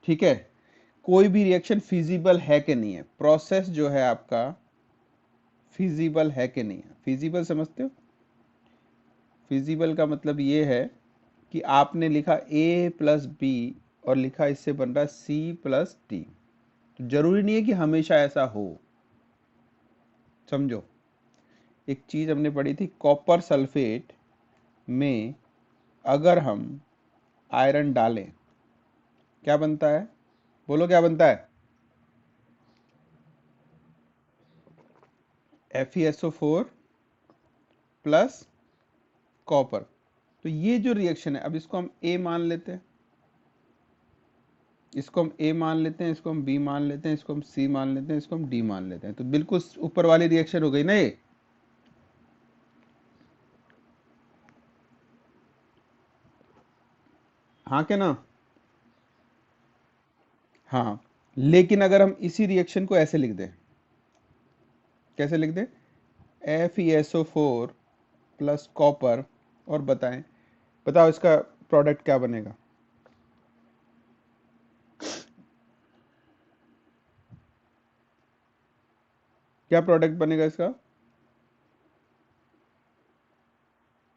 ठीक है, कोई भी रिएक्शन फिजिबल है कि नहीं है, प्रोसेस जो है आपका फिजिबल है कि नहीं है। फिजिबल समझते हो? फिजिबल का मतलब ये है कि आपने लिखा a प्लस बी और लिखा इससे बन रहा है c प्लस डी, तो जरूरी नहीं है कि हमेशा ऐसा हो। समझो, एक चीज हमने पढ़ी थी, कॉपर सल्फेट में अगर हम आयरन डालें क्या बनता है? बोलो क्या बनता है? FeSO4 plus copper. तो ये जो रिएक्शन है, अब इसको हम ए मान लेते हैं, इसको हम ए मान लेते हैं, इसको हम बी मान लेते हैं, इसको हम सी मान लेते हैं, इसको हम डी मान लेते हैं, तो बिल्कुल ऊपर वाली रिएक्शन हो गई ना ये। हाँ क्या ना? हाँ, लेकिन अगर हम इसी रिएक्शन को ऐसे लिख दें, कैसे लिख दें? FeSO4 प्लस कॉपर, और बताएं, बताओ इसका प्रोडक्ट क्या बनेगा? क्या प्रोडक्ट बनेगा इसका?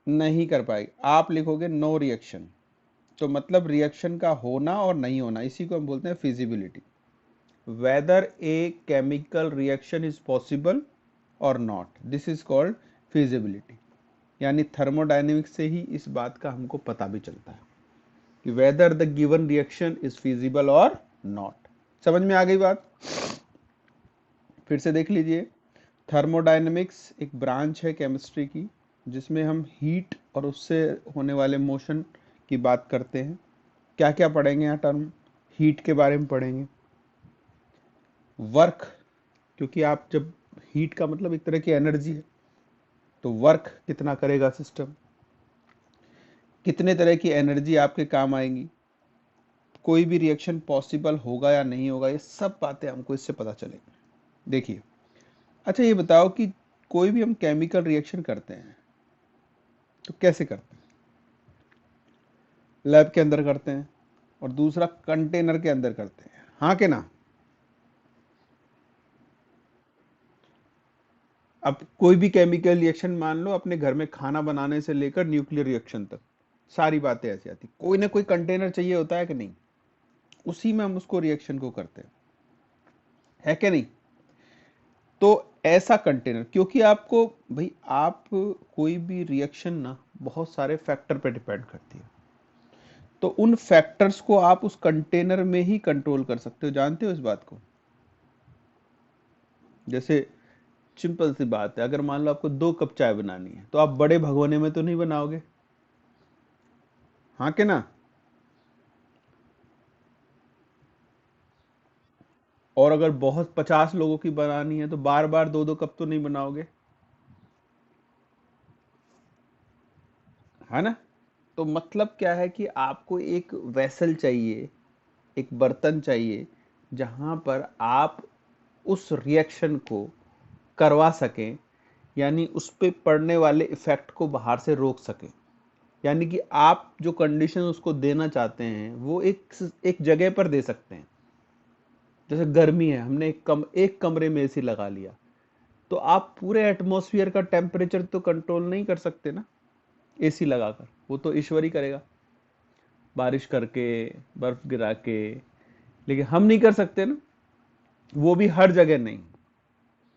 नहीं कर पाएगी, आप लिखोगे नो रिएक्शन। तो मतलब रिएक्शन का होना और नहीं होना, इसी को हम बोलते हैं feasibility, whether a chemical reaction is possible और not, this is called feasibility. यानी थर्मोडायनेमिक्स से ही इस बात का हमको पता भी चलता है कि whether the given reaction is feasible और नॉट। समझ में आ गई बात? फिर से देख लीजिए, थर्मोडायनेमिक्स एक ब्रांच है केमिस्ट्री की, जिसमें हम हीट और उससे होने वाले मोशन की बात करते हैं। क्या क्या पढ़ेंगे यहाँ टर्म? हीट के बारे में पढ़ेंगे, वर्क, क्योंकि आप जब, हीट का मतलब एक तरह की एनर्जी है, तो वर्क कितना करेगा सिस्टम, कितने तरह की एनर्जी आपके काम आएंगी, कोई भी रिएक्शन पॉसिबल होगा या नहीं होगा, ये सब बातें हमको इससे पता चलेंगी। देखिए, अच्छा ये बताओ कि कोई भी हम केमिकल रिएक्शन करते हैं तो कैसे करते हैं? लैब के अंदर करते हैं, और दूसरा कंटेनर के अंदर करते हैं, हाँ के ना? अब कोई भी केमिकल रिएक्शन मान लो, अपने घर में खाना बनाने से लेकर न्यूक्लियर रिएक्शन तक सारी बातें ऐसी आती, कोई ना कोई कंटेनर चाहिए होता है कि नहीं? उसी में हम उसको रिएक्शन को करते हैं, है कि नहीं? तो ऐसा कंटेनर, क्योंकि आपको, भाई आप कोई भी रिएक्शन ना बहुत सारे फैक्टर पे डिपेंड करती है, तो उन फैक्टर्स को आप उस कंटेनर में ही कंट्रोल कर सकते हो, जानते हो इस बात को? जैसे सिंपल सी बात है, अगर मान लो आपको 2 कप चाय बनानी है, तो आप बड़े भगोने में तो नहीं बनाओगे, हाँ के ना? और अगर बहुत 50 लोगों की बनानी है, तो बार बार 2-2 कप तो नहीं बनाओगे, है ना? तो मतलब क्या है कि आपको एक वेसल चाहिए, एक बर्तन चाहिए, जहां पर आप उस रिएक्शन को करवा सकें, यानी उस पे पड़ने वाले इफेक्ट को बाहर से रोक सकें। यानी कि आप जो कंडीशन उसको देना चाहते हैं वो एक जगह पर दे सकते हैं। जैसे गर्मी है, हमने एक कमरे में एसी लगा लिया, तो आप पूरे एटमॉस्फेयर का टेम्परेचर तो कंट्रोल नहीं कर सकते ना एसी लगाकर, वो तो ईश्वर ही करेगा, बारिश करके, बर्फ गिरा के। लेकिन हम नहीं कर सकते ना, वो भी हर जगह नहीं।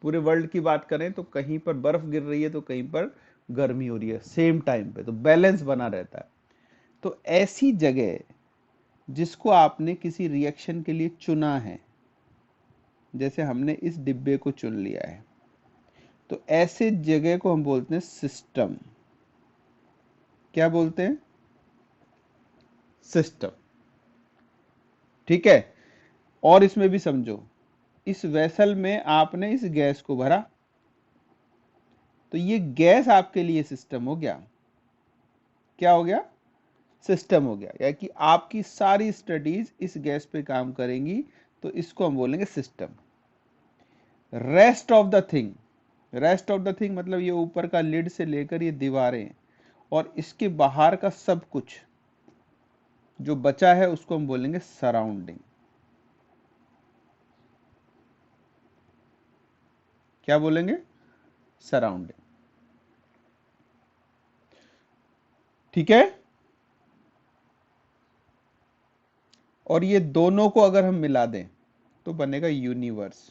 पूरे वर्ल्ड की बात करें तो कहीं पर बर्फ गिर रही है तो कहीं पर गर्मी हो रही है सेम टाइम पे, तो बैलेंस बना रहता है। तो ऐसी जगह जिसको आपने किसी रिएक्शन के लिए चुना है, जैसे हमने इस डिब्बे को चुन लिया है, तो ऐसे जगह को हम बोलते हैं सिस्टम। क्या बोलते हैं? सिस्टम। ठीक है, और इसमें भी समझो, इस वेसल में आपने इस गैस को भरा, तो ये गैस आपके लिए सिस्टम हो गया। क्या हो गया? सिस्टम हो गया, या कि आपकी सारी स्टडीज इस गैस पे काम करेंगी, तो इसको हम बोलेंगे system. Rest of the thing, rest of the thing मतलब ये ऊपर का लिड से लेकर ये दीवारें और इसके बाहर का सब कुछ जो बचा है, उसको हम बोलेंगे सराउंडिंग। क्या बोलेंगे? सराउंडिंग। ठीक है। और ये दोनों को अगर हम मिला दें तो बनेगा यूनिवर्स।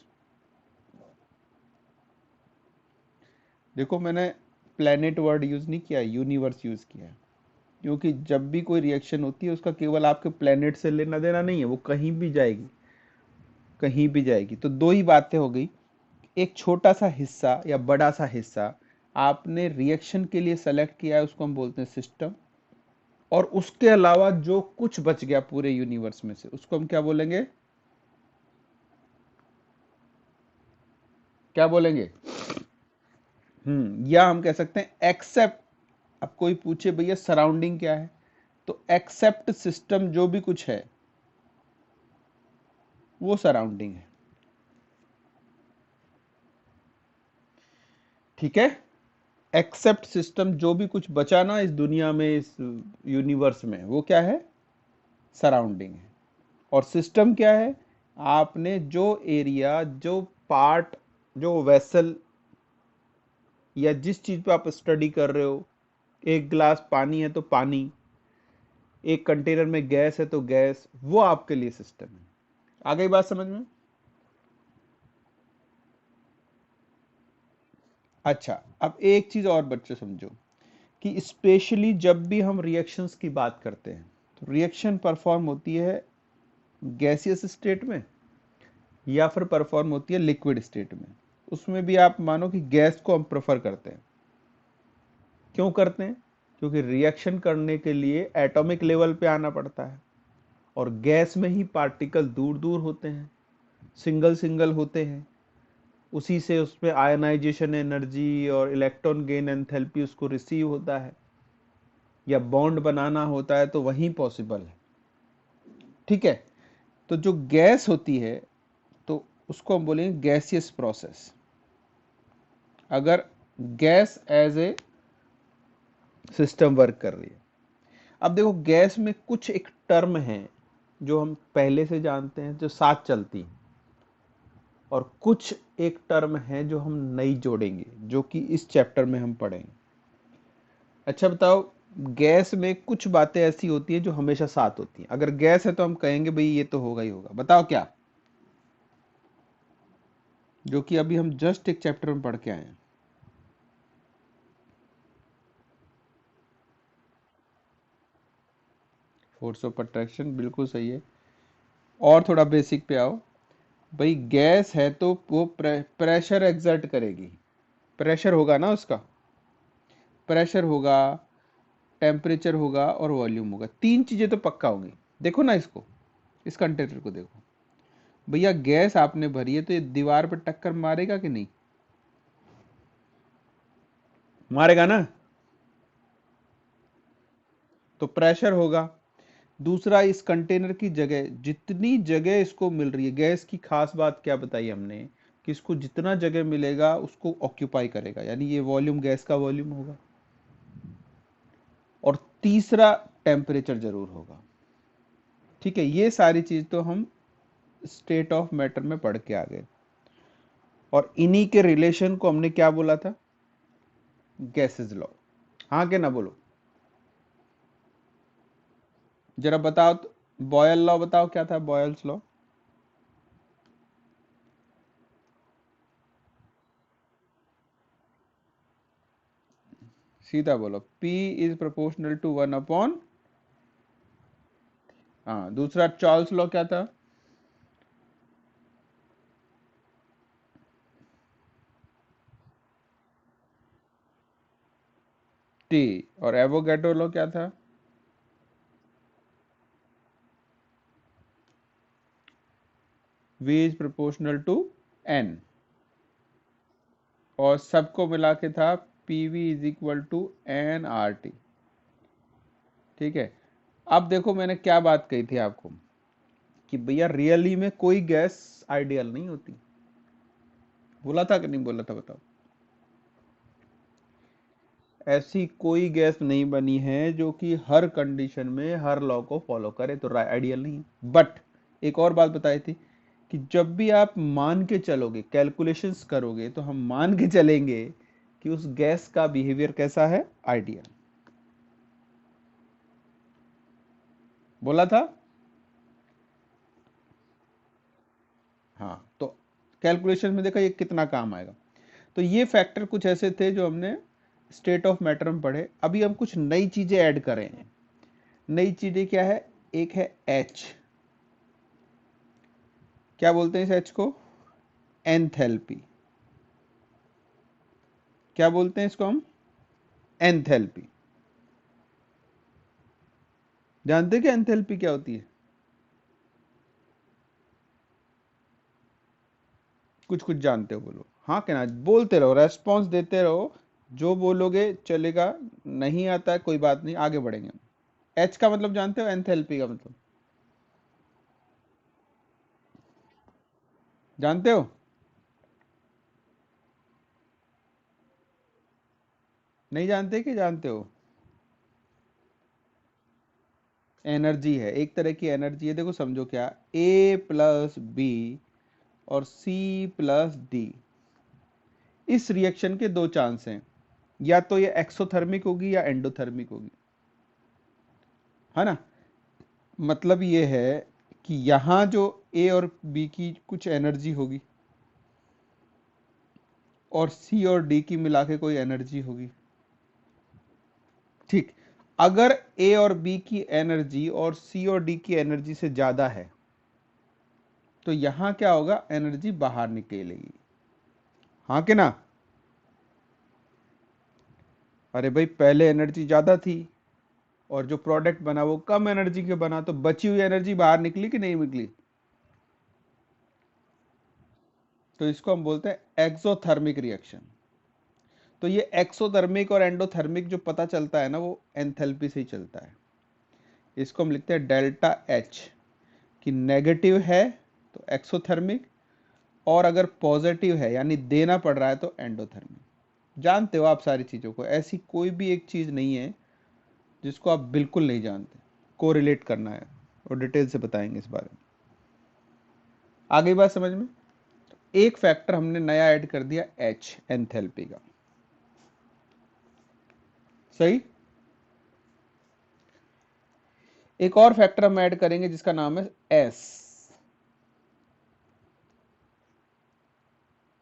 देखो मैंने प्लेनेट वर्ड यूज नहीं किया, यूनिवर्स यूज किया है, क्योंकि जब भी कोई रिएक्शन होती है उसका केवल आपके प्लेनेट से लेना देना नहीं है, वो कहीं भी जाएगी, कहीं भी जाएगी। तो दो ही बातें हो गई, एक छोटा सा हिस्सा या बड़ा सा हिस्सा आपने रिएक्शन के लिए सेलेक्ट किया है, उसको हम बोलते हैं सिस्टम। और उसके अलावा जो कुछ बच गया पूरे यूनिवर्स में से, उसको हम क्या बोलेंगे? क्या बोलेंगे? या हम कह सकते हैं एक्सेप्ट। अब कोई पूछे भैया सराउंडिंग क्या है, तो एक्सेप्ट सिस्टम जो भी कुछ है वो सराउंडिंग है। ठीक है। एक्सेप्ट सिस्टम, जो भी कुछ बचा ना इस दुनिया में, इस यूनिवर्स में, वो क्या है? सराउंडिंग है। और सिस्टम क्या है? आपने जो एरिया, जो पार्ट, जो वेसल या जिस चीज पे आप स्टडी कर रहे हो, एक गिलास पानी है तो पानी, एक कंटेनर में गैस है तो गैस, वो आपके लिए सिस्टम है। आ गई बात समझ में? अच्छा, अब एक चीज और बच्चे समझो कि स्पेशली जब भी हम रिएक्शंस की बात करते हैं तो रिएक्शन परफॉर्म होती है गैसियस स्टेट में या फिर परफॉर्म होती है लिक्विड स्टेट में। उसमें भी आप मानो कि गैस को हम प्रेफर करते हैं। क्यों करते हैं? क्योंकि रिएक्शन करने के लिए एटॉमिक लेवल पे आना पड़ता है, और गैस में ही पार्टिकल दूर दूर होते हैं, सिंगल सिंगल होते हैं। उसी से उसमें आयनाइजेशन एनर्जी और इलेक्ट्रॉन गेन एंथैल्पी उसको रिसीव होता है, या बॉन्ड बनाना होता है, तो वहीं पॉसिबल है। ठीक है। तो जो गैस होती है तो उसको हम बोलेंगे गैसियस प्रोसेस। अगर gas as a system work कर रही है। अब देखो गैस में कुछ एक टर्म है जो हम पहले से जानते हैं, जो साथ चलती है, और कुछ एक टर्म है जो हम नई जोड़ेंगे, जो कि इस चैप्टर में हम पढ़ेंगे। अच्छा बताओ, गैस में कुछ बातें ऐसी होती है जो हमेशा साथ होती हैं। अगर गैस है तो हम कहेंगे भाई ये तो होगा ही होगा, बताओ क्या? जो कि अभी हम जस्ट एक चैप्टर में पढ़ के आए हैं। फोर्स ऑफ अट्रैक्शन, बिल्कुल सही है। और थोड़ा बेसिक पे आओ। भाई गैस है तो वो प्रेशर एक्सर्ट करेगी, प्रेशर होगा ना उसका, प्रेशर होगा, टेम्परेचर होगा और वॉल्यूम होगा। तीन चीजें तो पक्का होंगी। देखो ना इसको, इस कंटेनर को देखो। भैया गैस आपने भरी है तो ये दीवार पर टक्कर मारेगा कि नहीं? मारेगा ना। तो प्रेशर होगा। दूसरा, इस कंटेनर की जगह, जितनी जगह इसको मिल रही है, गैस की खास बात क्या बताई हमने, कि इसको जितना जगह मिलेगा उसको ऑक्यूपाई करेगा, यानी ये वॉल्यूम गैस का वॉल्यूम होगा। और तीसरा, टेम्परेचर जरूर होगा। ठीक है, ये सारी चीज तो हम स्टेट ऑफ मैटर में पढ़ के आ गए। और इन्हीं के रिलेशन को हमने क्या बोला था? Gases law. हाँ के ना बोलो? जरा बताओ तो, बॉयल लॉ बताओ क्या था, बॉयल्स लॉ? सीधा बोलो, P इज प्रोपोर्शनल टू 1/। हाँ, दूसरा चार्ल्स लॉ क्या था? T। और एवोगैड्रो लॉ क्या था? V is proportional to N। और सबको मिला के था PV is equal to NRT। ठीक है। अब देखो मैंने क्या बात कही थी आपको, कि भैया रियली में कोई गैस आइडियल नहीं होती। बोला था कि नहीं बोला था, बताओ? ऐसी कोई गैस नहीं बनी है जो कि हर कंडीशन में हर लॉ को फॉलो करे, तो आइडियल नहीं है। बट एक और बात बताई थी कि जब भी आप मान के चलोगे, कैलकुलेशंस करोगे, तो हम मान के चलेंगे कि उस गैस का बिहेवियर कैसा है, आइडियल। बोला था। हाँ, तो कैलकुलेशन में देखा ये कितना काम आएगा। तो ये फैक्टर कुछ ऐसे थे जो हमने स्टेट ऑफ मैटर में पढ़े। अभी हम कुछ नई चीजें ऐड करें। नई चीजें क्या है? एक है एच। क्या बोलते हैं इस एच को? एंथैल्पी। क्या बोलते हैं इसको हम? एंथैल्पी। जानते हैं कि एंथैल्पी क्या होती है? कुछ कुछ जानते हो बोलो। हाँ क्या ना, बोलते रहो, रेस्पॉन्स देते रहो। जो बोलोगे चलेगा। नहीं आता है कोई बात नहीं, आगे बढ़ेंगे। एच का मतलब जानते हो? एंथैल्पी का मतलब जानते हो? नहीं जानते कि जानते हो? एनर्जी है, एक तरह की एनर्जी है। देखो समझो, क्या ए प्लस बी और सी प्लस डी, इस रिएक्शन के दो चांस हैं। या तो ये एक्सोथर्मिक होगी या एंडोथर्मिक होगी, है ना। मतलब ये है कि यहां जो ए और बी की कुछ एनर्जी होगी और सी और डी की मिला के कोई एनर्जी होगी। ठीक। अगर ए और बी की एनर्जी और सी और डी की एनर्जी से ज्यादा है, तो यहां क्या होगा? एनर्जी बाहर निकलेगी। हाँ कि ना? अरे भाई, पहले एनर्जी ज्यादा थी और जो प्रोडक्ट बना वो कम एनर्जी के बना, तो बची हुई एनर्जी बाहर निकली कि नहीं निकली? तो इसको हम बोलते हैं एक्सोथर्मिक रिएक्शन। तो ये एक्सोथर्मिक और एंडोथर्मिक जो पता चलता है ना, वो एंथैल्पी से ही चलता है। इसको हम लिखते हैं डेल्टा एच। कि नेगेटिव है तो एक्सोथर्मिक, और अगर पॉजिटिव है यानी देना पड़ रहा है तो एंडोथर्मिक। जानते हो आप सारी चीजों को, ऐसी कोई भी एक चीज नहीं है जिसको आप बिल्कुल नहीं जानते। कोरिलेट करना है और डिटेल से बताएंगे इस बारे में। आ गई बात समझ में? एक फैक्टर हमने नया ऐड कर दिया, एच, एंथैल्पी का। सही। एक और फैक्टर हम ऐड करेंगे जिसका नाम है एस।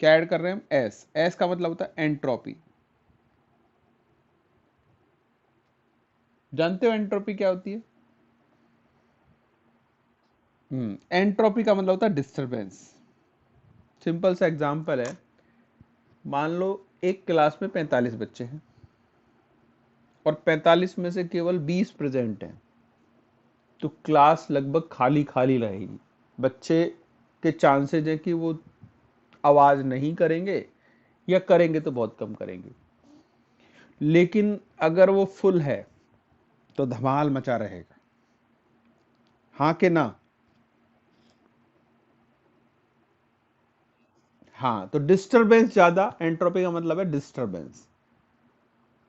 क्या ऐड कर रहे हैं हम? एस। एस का मतलब होता है एंट्रोपी। जानते हो एंट्रोपी क्या होती है? एंट्रोपी का मतलब होता है डिस्टरबेंस। सिंपल सा एग्जांपल है। मान लो एक क्लास में 45 बच्चे हैं और 45 में से केवल 20 प्रेजेंट हैं, तो क्लास लगभग खाली खाली रहेगी। बच्चे के चांसेस है कि वो आवाज नहीं करेंगे, या करेंगे तो बहुत कम करेंगे। लेकिन अगर वो फुल है तो धमाल मचा रहेगा। हाँ कि ना? हाँ, तो डिस्टरबेंस ज्यादा, एंट्रोपी का मतलब है डिस्टरबेंस।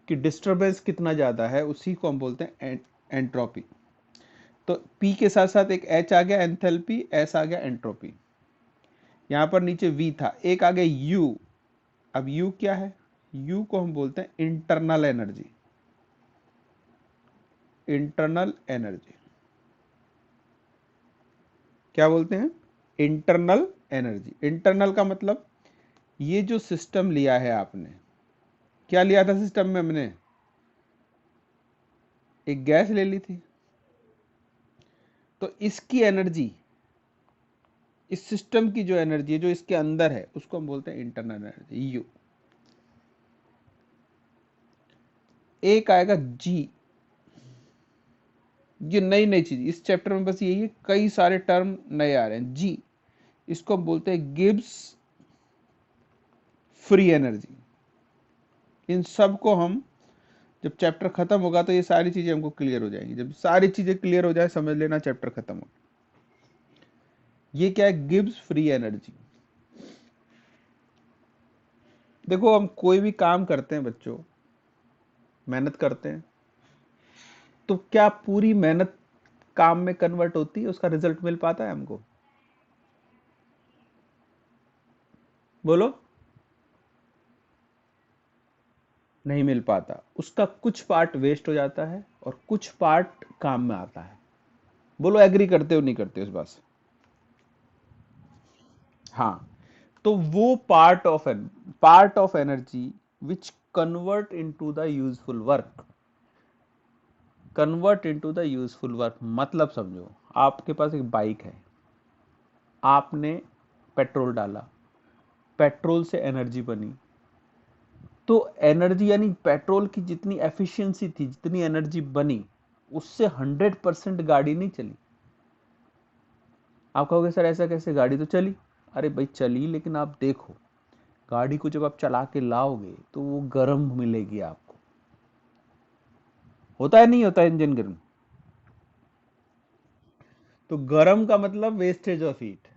कि डिस्टरबेंस कितना ज्यादा है उसी को हम बोलते हैं एंट्रोपी। तो पी के साथ साथ एक एच आ गया, एंथैल्पी। एस आ गया, एंट्रोपी। यहां पर नीचे वी था, एक आ गया यू। अब यू क्या है? यू को हम बोलते हैं इंटरनल एनर्जी। Internal energy. क्या बोलते हैं? Internal energy. इंटरनल का मतलब, ये जो सिस्टम लिया है आपने, क्या लिया था सिस्टम में हमने? एक गैस ले ली थी। तो इसकी एनर्जी, इस सिस्टम की जो एनर्जी है जो इसके अंदर है, उसको हम बोलते हैं इंटरनल एनर्जी, यू। एक आएगा जी। ये नई नई चीज इस चैप्टर में बस यही है, कई सारे टर्म नए आ रहे हैं। जी, इसको हम बोलते हैं गिब्स फ्री एनर्जी। इन सब को हम, जब चैप्टर खत्म होगा तो ये सारी चीजें हमको क्लियर हो जाएंगी। जब सारी चीजें क्लियर हो जाए, समझ लेना चैप्टर खत्म हो। ये क्या है? Gibbs free energy. देखो, हम कोई भी काम करते हैं बच्चों, मेहनत करते हैं, तो क्या पूरी मेहनत काम में कन्वर्ट होती है? उसका रिजल्ट मिल पाता है हमको? बोलो, नहीं मिल पाता। उसका कुछ पार्ट वेस्ट हो जाता है और कुछ पार्ट काम में आता है। बोलो, एग्री करते हो नहीं करते हो इस बात से? हाँ। तो वो part of energy which convert into the useful work मतलब समझो, आपके पास एक बाइक है, आपने पेट्रोल डाला, पेट्रोल से एनर्जी बनी, तो एनर्जी यानी पेट्रोल की जितनी एफिशिएंसी थी, जितनी एनर्जी बनी, उससे 100% गाड़ी नहीं चली। आप कहोगे सर ऐसा कैसे, गाड़ी तो चली। अरे भाई चली, लेकिन आप देखो, गाड़ी को जब आप चला के लाओगे तो वो गर्म मिलेगी आपको। होता है नहीं होता है इंजन गर्म? तो गर्म का मतलब वेस्टेज ऑफ हीट।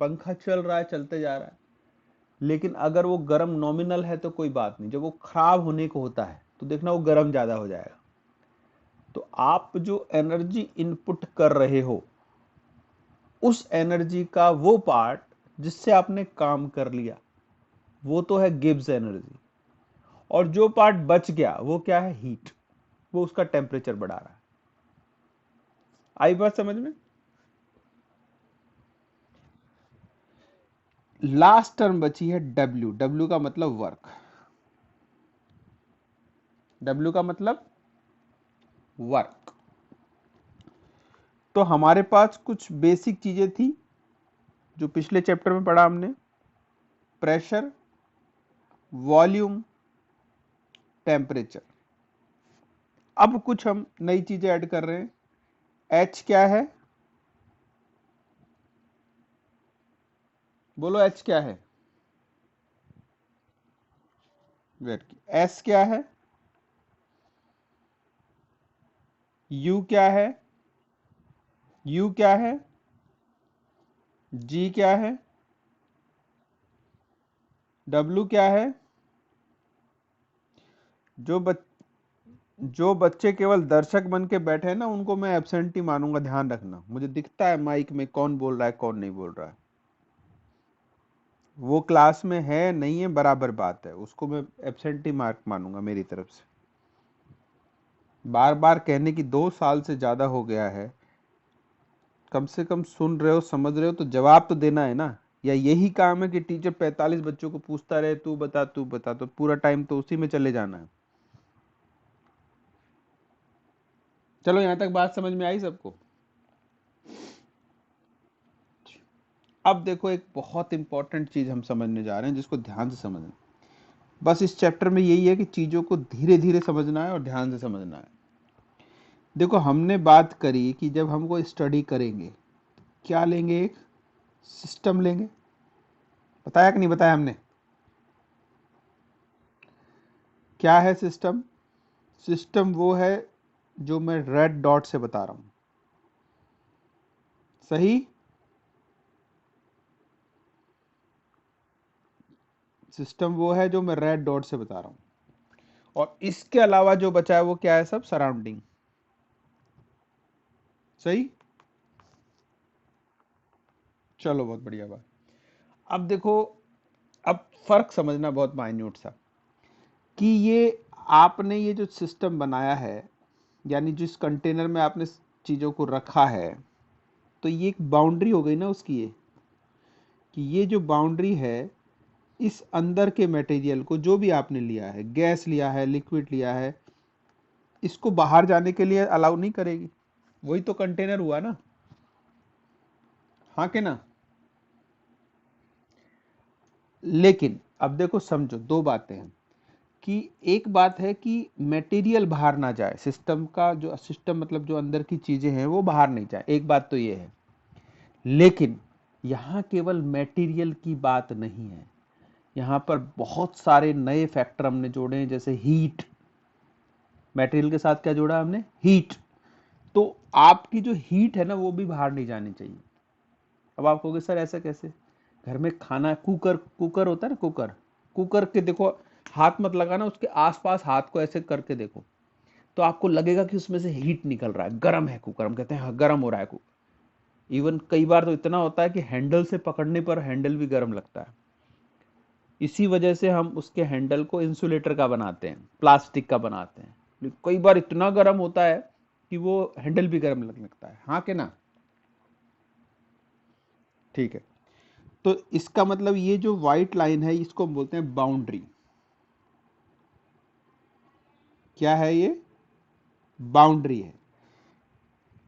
पंखा चल रहा है, चलते जा रहा है, लेकिन अगर वो गर्म नॉमिनल है तो कोई बात नहीं, जब वो खराब होने को होता है तो देखना वो गर्म ज्यादा हो जाएगा। तो आप जो एनर्जी इनपुट कर रहे हो, उस एनर्जी का वो पार्ट जिससे आपने काम कर लिया, वो तो है गिब्स एनर्जी। और जो पार्ट बच गया वो क्या है, हीट। वो उसका टेम्परेचर बढ़ा रहा है। आई बात समझ में? लास्ट टर्म बची है डब्ल्यू। डब्ल्यू का मतलब वर्क। डब्ल्यू का मतलब वर्क। तो हमारे पास कुछ बेसिक चीजें थी जो पिछले चैप्टर में पढ़ा हमने। Pressure, volume, temperature. अब कुछ हम नई चीजें ऐड कर रहे हैं। एच क्या है? बोलो, एच क्या है? वेट की। एस क्या है? यू क्या है? यू क्या है? जी क्या है? डब्ल्यू क्या है? जो बच जो बच्चे केवल दर्शक बन के बैठे हैं ना, उनको मैं एब्सेंट ही मानूंगा। ध्यान रखना, मुझे दिखता है माइक में कौन बोल रहा है कौन नहीं बोल रहा है। वो क्लास में है नहीं है बराबर बात है, उसको मैं एब्सेंट ही मार्क मानूंगा मेरी तरफ से। बार बार कहने की 2 साल से ज्यादा हो गया है, कम से कम सुन रहे हो, समझ रहे हो, तो जवाब तो देना है ना। या यही काम है कि टीचर 45 बच्चों को पूछता रहे तू बता तू बता, तो पूरा टाइम तो उसी में चले जाना है। चलो, यहां तक बात समझ में आई सबको? अब देखो, एक बहुत इंपॉर्टेंट चीज हम समझने जा रहे हैं जिसको ध्यान से समझना। बस इस चैप्टर में यही है कि चीजों को धीरे धीरे समझना है और ध्यान से समझना है। देखो, हमने बात करी कि जब हम कोई स्टडी करेंगे, क्या लेंगे, एक सिस्टम लेंगे। बताया कि नहीं बताया हमने? क्या है सिस्टम? सिस्टम वो है जो मैं रेड डॉट से बता रहा हूं। सही? सिस्टम वो है जो मैं रेड डॉट से बता रहा हूं। और इसके अलावा जो बचा है वो क्या है, सब सराउंडिंग। सही? चलो, बहुत बढ़िया बात। अब देखो, अब फर्क समझना बहुत माइन्यूट सा, कि ये आपने ये जो सिस्टम बनाया है, यानी जिस कंटेनर में आपने चीज़ों को रखा है, तो ये एक बाउंड्री हो गई ना उसकी। ये कि ये जो बाउंड्री है, इस अंदर के मटेरियल को जो भी आपने लिया है, गैस लिया है, लिक्विड लिया है, इसको बाहर जाने के लिए अलाउ नहीं करेगी। वही तो कंटेनर हुआ ना। हाँ के ना? लेकिन अब देखो, समझो, दो बातें हैं। कि एक बात है कि मटेरियल बाहर ना जाए, सिस्टम का जो सिस्टम मतलब जो अंदर की चीजें हैं वो बाहर नहीं जाए, एक बात तो ये है। लेकिन यहाँ केवल मटेरियल की बात नहीं है, यहाँ पर बहुत सारे नए फैक्टर हमने जोड़े हैं, जैसे हीट। मटेरियल के साथ क्या जोड़ा हमने, हीट। तो आपकी जो हीट है ना, वो भी बाहर नहीं जानी चाहिए। अब आप कहोगे सर ऐसा कैसे? घर में खाना, कुकर कुकर होता है ना, कुकर। कुकर के देखो, हाथ मत लगाना, उसके आसपास हाथ को ऐसे करके देखो, तो आपको लगेगा कि उसमें से हीट निकल रहा है, गर्म है कुकर। हम कहते हैं हाँ गर्म हो रहा है कुकर। इवन कई बार तो इतना होता है कि हैंडल से पकड़ने पर हैंडल भी गर्म लगता है। इसी वजह से हम उसके हैंडल को इंसुलेटर का बनाते हैं, प्लास्टिक का बनाते हैं। कई बार इतना गर्म होता है कि वो हैंडल भी गर्म लगने लगता है, हाँ के ना? ठीक है, तो इसका मतलब ये जो व्हाइट लाइन है इसको हम बोलते हैं बाउंड्री। क्या है ये? बाउंड्री है।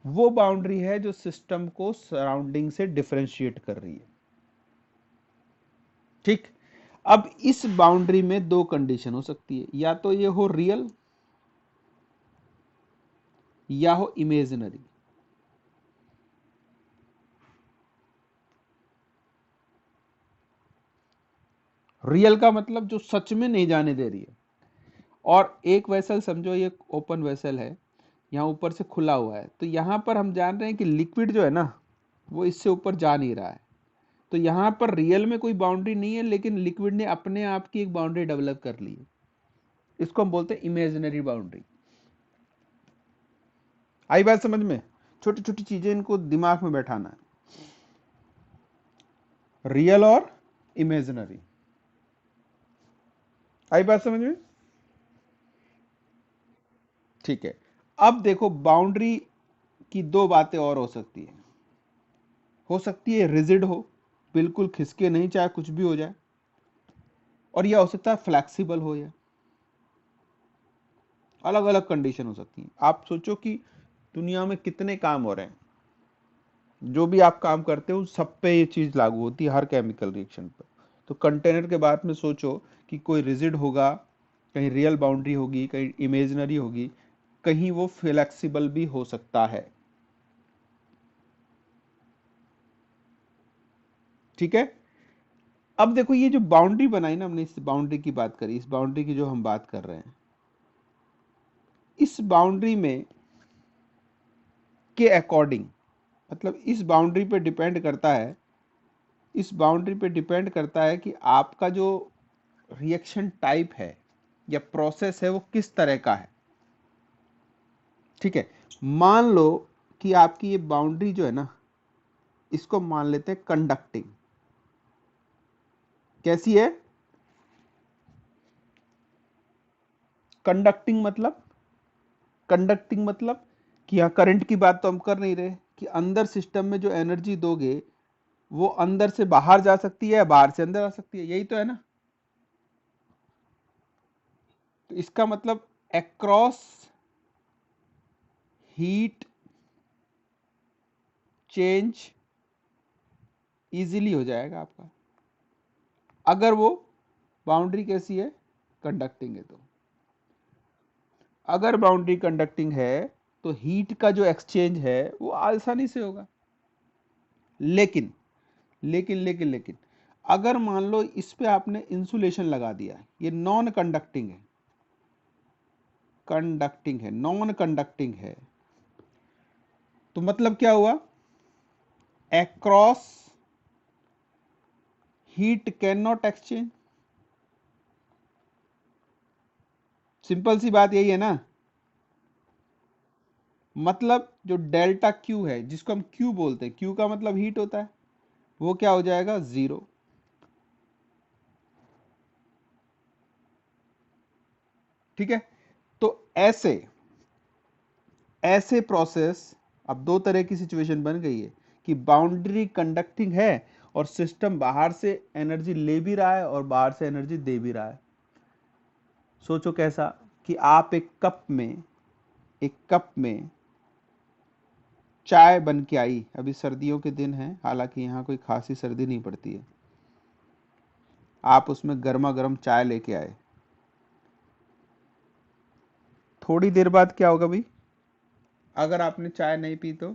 वो बाउंड्री है जो सिस्टम को सराउंडिंग से डिफरेंशिएट कर रही है। ठीक, अब इस बाउंड्री में दो कंडीशन हो सकती है, या तो ये हो रियल या हो इमेजिनरी। रियल का मतलब जो सच में नहीं जाने दे रही है। और एक वेसल समझो, ये ओपन वेसल है, यहाँ ऊपर से खुला हुआ है, तो यहाँ पर हम जान रहे हैं कि लिक्विड जो है ना वो इससे ऊपर जा नहीं रहा है। तो यहाँ पर रियल में कोई बाउंड्री नहीं है, लेकिन लिक्विड ने अपने आप की एक बाउंड्री डेवलप कर ली है। इसको हम बोलते हैं इमेजिनरी बाउंड्री। आई बात समझ में? छोटी छोटी चीजें इनको दिमाग में बैठाना है, रियल और इमेजिनरी। आई बात समझ में? ठीक है, अब देखो बाउंड्री की दो बातें और हो सकती है रिजिड हो, बिल्कुल खिसके नहीं, चाहे कुछ भी हो जाए, और यह हो सकता है फ्लेक्सिबल हो, या अलग अलग कंडीशन हो सकती है। आप सोचो कि दुनिया में कितने काम हो रहे हैं, जो भी आप काम करते हो सब पे ये चीज लागू होती है, हर केमिकल रिएक्शन पर। तो कंटेनर के बाद में सोचो कि कोई रिजिड होगा, कहीं रियल बाउंड्री होगी, कहीं इमेजिनरी होगी, कहीं वो फ्लेक्सिबल भी हो सकता है। ठीक है, अब देखो ये जो बाउंड्री बनाई ना हमने, इस बाउंड्री की बात करी, इस बाउंड्री की जो हम बात कर रहे हैं, इस बाउंड्री में के अकॉर्डिंग, मतलब इस बाउंड्री पे डिपेंड करता है, इस बाउंड्री पे डिपेंड करता है कि आपका जो रिएक्शन टाइप है या प्रोसेस है वो किस तरह का है। ठीक है, मान लो कि आपकी ये बाउंड्री जो है ना, इसको मान लेते हैं कंडक्टिंग। कैसी है? कंडक्टिंग मतलब, कंडक्टिंग मतलब कि यहाँ करंट की बात तो हम कर नहीं रहे, कि अंदर सिस्टम में जो एनर्जी दोगे वो अंदर से बाहर जा सकती है या बाहर से अंदर आ सकती है, यही तो है ना? तो इसका मतलब अक्रॉस हीट चेंज इजीली हो जाएगा आपका, अगर वो बाउंड्री कैसी है? कंडक्टिंग है। तो अगर बाउंड्री कंडक्टिंग है तो हीट का जो एक्सचेंज है वो आसानी से होगा। लेकिन लेकिन लेकिन लेकिन अगर मान लो इस पे आपने इंसुलेशन लगा दिया, ये नॉन कंडक्टिंग है, कंडक्टिंग है, नॉन कंडक्टिंग है, तो मतलब क्या हुआ? Across heat can not exchange. Simple सी बात यही है ना। मतलब जो डेल्टा क्यू है, जिसको हम क्यू बोलते हैं, क्यू का मतलब हीट होता है, वो क्या हो जाएगा? जीरो। ठीक है, तो ऐसे ऐसे प्रोसेस, अब दो तरह की सिचुएशन बन गई है कि बाउंड्री कंडक्टिंग है और सिस्टम बाहर से एनर्जी ले भी रहा है और बाहर से एनर्जी दे भी रहा है। सोचो कैसा, कि आप एक कप में चाय बन के आई, अभी सर्दियों के दिन है, हालांकि यहाँ कोई खासी सर्दी नहीं पड़ती है, आप उसमें गर्मा गर्म चाय लेके आए, थोड़ी देर बाद क्या होगा भाई? अगर आपने चाय नहीं पी तो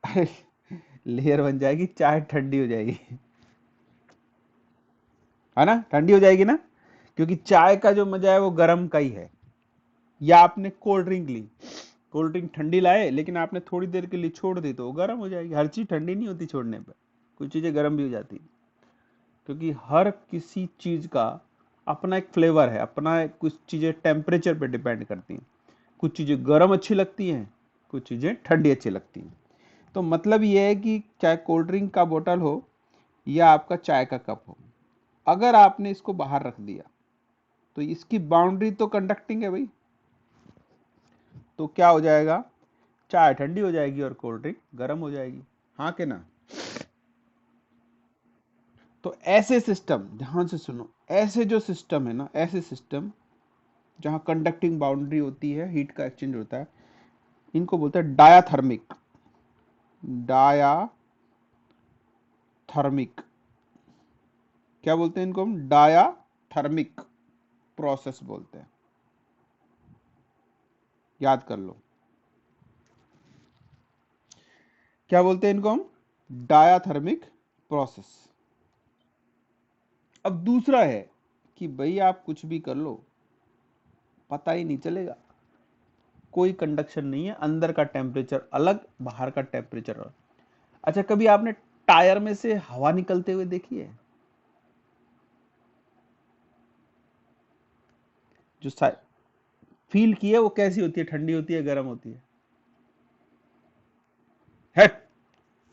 अरे लेयर बन जाएगी, चाय ठंडी हो जाएगी, है ना? ठंडी हो जाएगी ना, क्योंकि चाय का जो मजा है वो गर्म का ही है। या आपने कोल्ड ड्रिंक ली, कोल्ड ड्रिंक ठंडी लाए, लेकिन आपने थोड़ी देर के लिए छोड़ दी तो वो गर्म हो जाएगी। हर चीज ठंडी नहीं होती छोड़ने पर, कुछ चीजें गर्म भी हो जाती, क्योंकि हर किसी चीज का अपना एक फ्लेवर है, अपना कुछ चीजें टेम्परेचर पे डिपेंड करती हैं। कुछ चीजें गर्म अच्छी लगती हैं, कुछ चीजें ठंडी अच्छी लगती हैं। तो मतलब ये है कि चाहे कोल्ड ड्रिंक का बोतल हो या आपका चाय का कप हो, अगर आपने इसको बाहर रख दिया तो इसकी बाउंड्री तो कंडक्टिंग है भाई, तो क्या हो जाएगा, चाय ठंडी हो जाएगी और कोल्ड ड्रिंक गर्म हो जाएगी, हाँ कि ना। तो ऐसे सिस्टम, ध्यान से सुनो, ऐसे जो सिस्टम है ना, ऐसे सिस्टम जहां कंडक्टिंग बाउंड्री होती है, हीट का एक्सचेंज होता है, इनको बोलते हैं डायाथर्मिक। डायाथर्मिक, क्या बोलते हैं इनको हम, डायाथर्मिक प्रोसेस बोलते हैं, याद कर लो। क्या बोलते हैं इनको हम, डायाथर्मिक प्रोसेस। अब दूसरा है कि भाई आप कुछ भी कर लो, पता ही नहीं चलेगा, कोई कंडक्शन नहीं है, अंदर का टेम्परेचर अलग, बाहर का टेम्परेचर अलग। अच्छा, कभी आपने टायर में से हवा निकलते हुए देखी है? जो फील की है वो कैसी होती है, ठंडी होती है, गर्म होती है?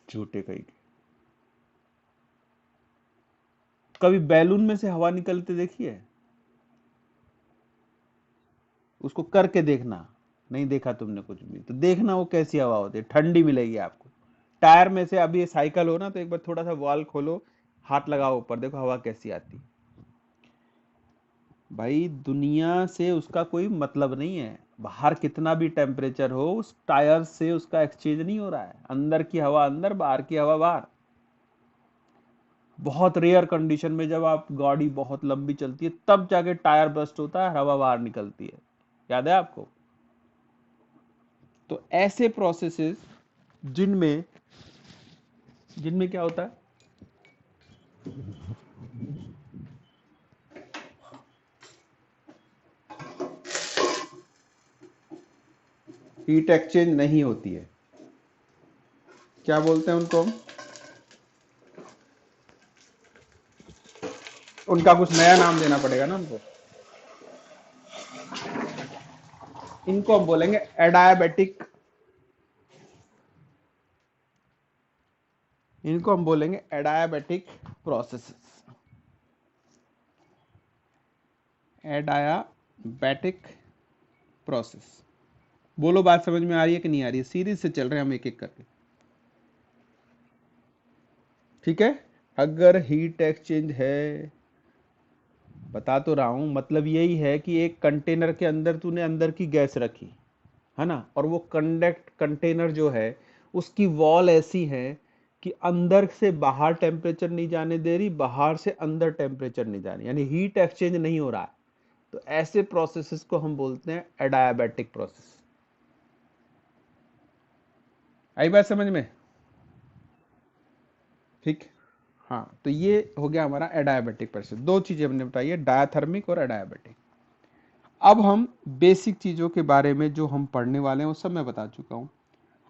झूठे कहीं के। कभी बैलून में से हवा निकलते देखी है? उसको करके देखना, नहीं देखा तुमने कुछ भी तो देखना वो कैसी हवा होती है, ठंडी मिलेगी आपको। टायर में से, अभी ये साइकिल हो ना, तो एक बार थोड़ा सा वॉल खोलो, हाथ लगाओ ऊपर, देखो हवा कैसी आती। भाई दुनिया से उसका कोई मतलब नहीं है, बाहर कितना भी टेम्परेचर हो, उस टायर से उसका एक्सचेंज नहीं हो रहा है, अंदर की हवा अंदर, बाहर की हवा बाहर। बहुत रेयर कंडीशन में जब आप गाड़ी बहुत लंबी चलती है तब जाके टायर बस्ट होता है, हवा बाहर निकलती है, याद है आपको? तो ऐसे प्रोसेसेस जिनमें जिनमें क्या होता है, हीट एक्सचेंज नहीं होती है, क्या बोलते हैं उनको हम, उनका कुछ नया नाम देना पड़ेगा ना उनको, इनको हम बोलेंगे एडायाबेटिक, इनको हम बोलेंगे एडायाबेटिक प्रोसेसेस। एडायाबेटिक प्रोसेस। बोलो बात समझ में आ रही है कि नहीं आ रही है? सीरीज से चल रहे हैं हम एक एक करके, ठीक है। अगर हीट एक्सचेंज है, बता तो रहा हूं, मतलब यही है कि एक कंटेनर के अंदर तूने अंदर की गैस रखी है ना, और वो कंडक्ट कंटेनर जो है उसकी वॉल ऐसी है कि अंदर से बाहर टेम्परेचर नहीं जाने दे रही, बाहर से अंदर टेम्परेचर नहीं जा रही, यानी हीट एक्सचेंज नहीं हो रहा है। तो ऐसे प्रोसेसेस को हम बोलते हैं एडायाबैटिक प्रोसेस। आई बात समझ में? ठीक। हाँ, तो ये हो गया हमारा एडायाबैटिक प्रोसेस। दो चीजें हमने बताई है, डायाथर्मिक और एडायाबैटिक। अब हम बेसिक चीजों के बारे में जो हम पढ़ने वाले हैं वो सब मैं बता चुका हूं।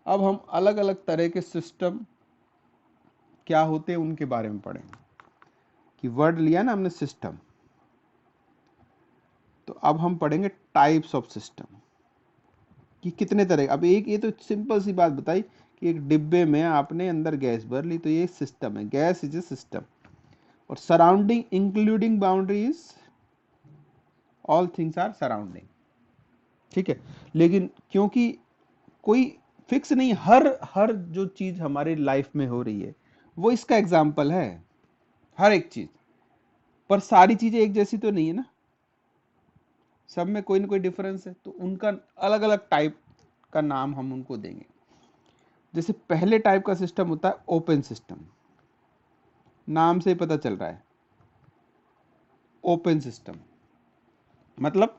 अब हम अलग अलग तरह के सिस्टम क्या होते हैं उनके बारे में पढ़ेंगे। कि वर्ड लिया ना हमने सिस्टम, तो अब हम पढ़ेंगे टाइप्स ऑफ सिस्टम, कि कितने तरह। अब एक ये तो सिंपल सी बात बताई कि एक डिब्बे में आपने अंदर गैस भर ली, तो ये सिस्टम है, गैस इज ए सिस्टम। और surrounding including boundaries, all things are surrounding, ठीक है। लेकिन क्योंकि कोई फिक्स नहीं, हर हर जो चीज हमारी लाइफ में हो रही है वो इसका एग्जाम्पल है, हर एक चीज। पर सारी चीजें एक जैसी तो नहीं है ना, सब में कोई ना कोई डिफरेंस है, तो उनका अलग अलग टाइप का नाम हम उनको देंगे। जैसे पहले टाइप का सिस्टम होता है ओपन सिस्टम, नाम से ही पता चल रहा है, ओपन सिस्टम। मतलब